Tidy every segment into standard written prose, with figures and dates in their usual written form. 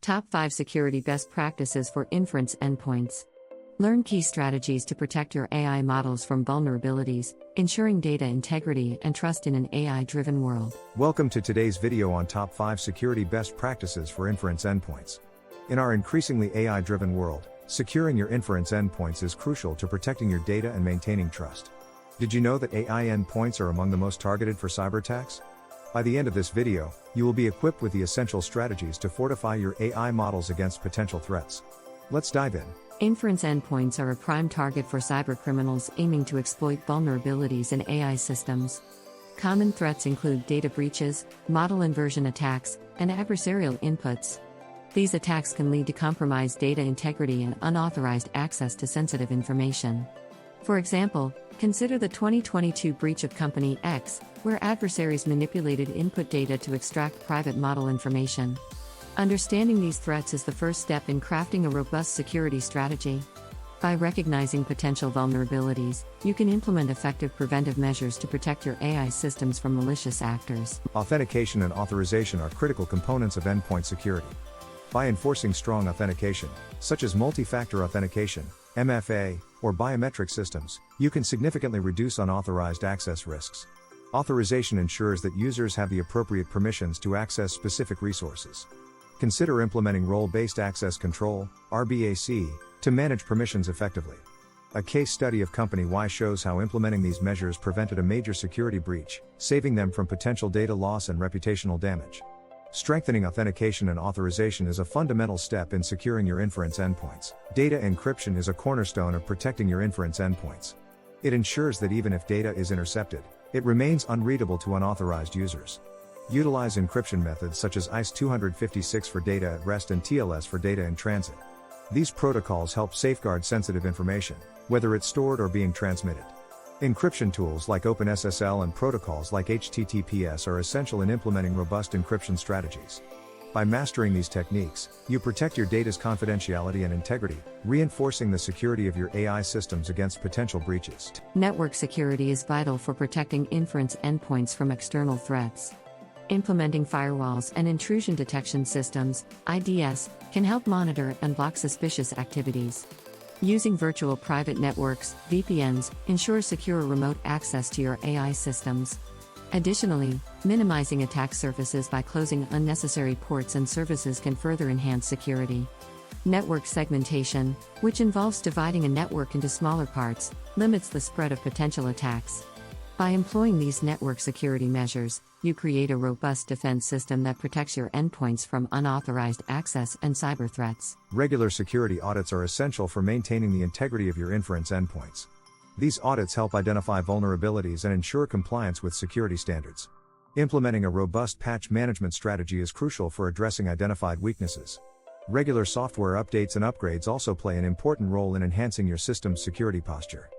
Top 5 Security Best Practices for Inference Endpoints. Learn key strategies to protect your AI models from vulnerabilities, ensuring data integrity and trust in an AI-driven world. Welcome to today's video on Top 5 Security Best Practices for Inference Endpoints. In our increasingly AI-driven world, securing your inference endpoints is crucial to protecting your data and maintaining trust. Did you know that AI endpoints are among the most targeted for cyber attacks? By the end of this video, you will be equipped with the essential strategies to fortify your AI models against potential threats. Let's dive in. Inference endpoints are a prime target for cybercriminals aiming to exploit vulnerabilities in AI systems. Common threats include data breaches, model inversion attacks, and adversarial inputs. These attacks can lead to compromised data integrity and unauthorized access to sensitive information. For example, consider the 2022 breach of Company X, where adversaries manipulated input data to extract private model information. Understanding these threats is the first step in crafting a robust security strategy. By recognizing potential vulnerabilities, you can implement effective preventive measures to protect your AI systems from malicious actors. Authentication and authorization are critical components of endpoint security. By enforcing strong authentication, such as multi-factor authentication, MFA, or biometric systems, you can significantly reduce unauthorized access risks. Authorization ensures that users have the appropriate permissions to access specific resources. Consider implementing role-based access control, RBAC, to manage permissions effectively. A case study of Company Y shows how implementing these measures prevented a major security breach, saving them from potential data loss and reputational damage. Strengthening authentication and authorization is a fundamental step in securing your inference endpoints. Data encryption is a cornerstone of protecting your inference endpoints. It ensures that even if data is intercepted, it remains unreadable to unauthorized users. Utilize encryption methods such as ICE-256 for data at rest and TLS for data in transit. These protocols help safeguard sensitive information, whether it's stored or being transmitted. Encryption tools like OpenSSL and protocols like HTTPS are essential in implementing robust encryption strategies. By mastering these techniques, you protect your data's confidentiality and integrity, reinforcing the security of your AI systems against potential breaches. Network security is vital for protecting inference endpoints from external threats. Implementing firewalls and intrusion detection systems, IDS, can help monitor and block suspicious activities. Using virtual private networks, VPNs, ensures secure remote access to your AI systems. Additionally, minimizing attack surfaces by closing unnecessary ports and services can further enhance security. Network segmentation, which involves dividing a network into smaller parts, limits the spread of potential attacks. By employing these network security measures, you create a robust defense system that protects your endpoints from unauthorized access and cyber threats. Regular security audits are essential for maintaining the integrity of your inference endpoints. These audits help identify vulnerabilities and ensure compliance with security standards. Implementing a robust patch management strategy is crucial for addressing identified weaknesses. Regular software updates and upgrades also play an important role in enhancing your system's security posture.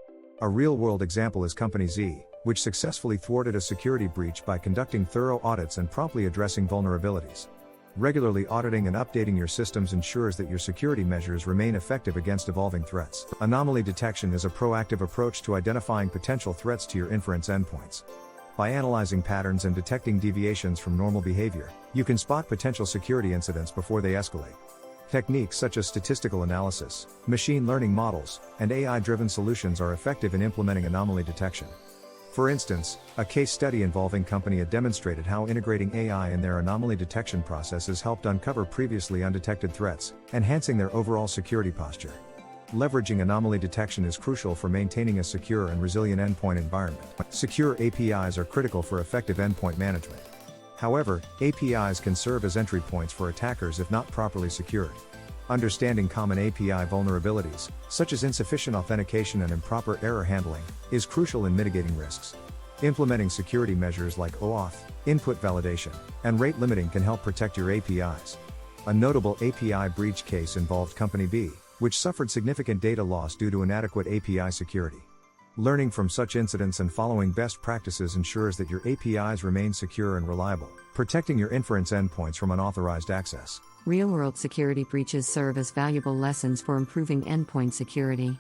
A real-world example is Company Z, which successfully thwarted a security breach by conducting thorough audits and promptly addressing vulnerabilities. Regularly auditing and updating your systems ensures that your security measures remain effective against evolving threats. Anomaly detection is a proactive approach to identifying potential threats to your inference endpoints. By analyzing patterns and detecting deviations from normal behavior, you can spot potential security incidents before they escalate. Techniques such as statistical analysis, machine learning models, and AI-driven solutions are effective in implementing anomaly detection. For instance, a case study involving Company A demonstrated how integrating AI in their anomaly detection processes helped uncover previously undetected threats, enhancing their overall security posture. Leveraging anomaly detection is crucial for maintaining a secure and resilient endpoint environment. Secure APIs are critical for effective endpoint management. However, APIs can serve as entry points for attackers if not properly secured. Understanding common API vulnerabilities, such as insufficient authentication and improper error handling, is crucial in mitigating risks. Implementing security measures like OAuth, input validation, and rate limiting can help protect your APIs. A notable API breach case involved Company B, which suffered significant data loss due to inadequate API security. Learning from such incidents and following best practices ensures that your APIs remain secure and reliable, protecting your inference endpoints from unauthorized access. Real-world security breaches serve as valuable lessons for improving endpoint security.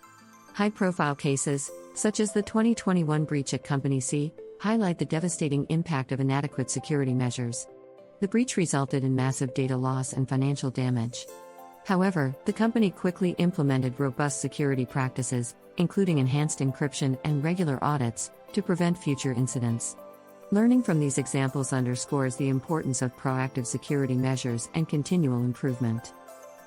High-profile cases, such as the 2021 breach at Company C, highlight the devastating impact of inadequate security measures. The breach resulted in massive data loss and financial damage. However, the company quickly implemented robust security practices, including enhanced encryption and regular audits, to prevent future incidents. Learning from these examples underscores the importance of proactive security measures and continual improvement.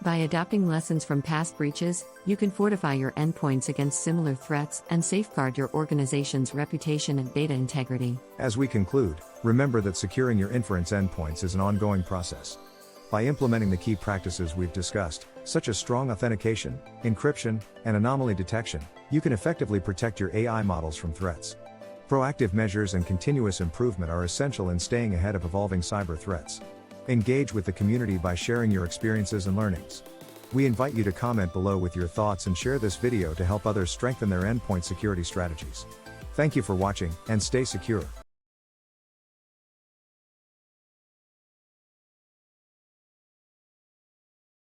By adopting lessons from past breaches, you can fortify your endpoints against similar threats and safeguard your organization's reputation and data integrity. As we conclude, remember that securing your inference endpoints is an ongoing process. By implementing the key practices we've discussed, such as strong authentication, encryption, and anomaly detection, you can effectively protect your AI models from threats. Proactive measures and continuous improvement are essential in staying ahead of evolving cyber threats. Engage with the community by sharing your experiences and learnings. We invite you to comment below with your thoughts and share this video to help others strengthen their endpoint security strategies. Thank you for watching, and stay secure.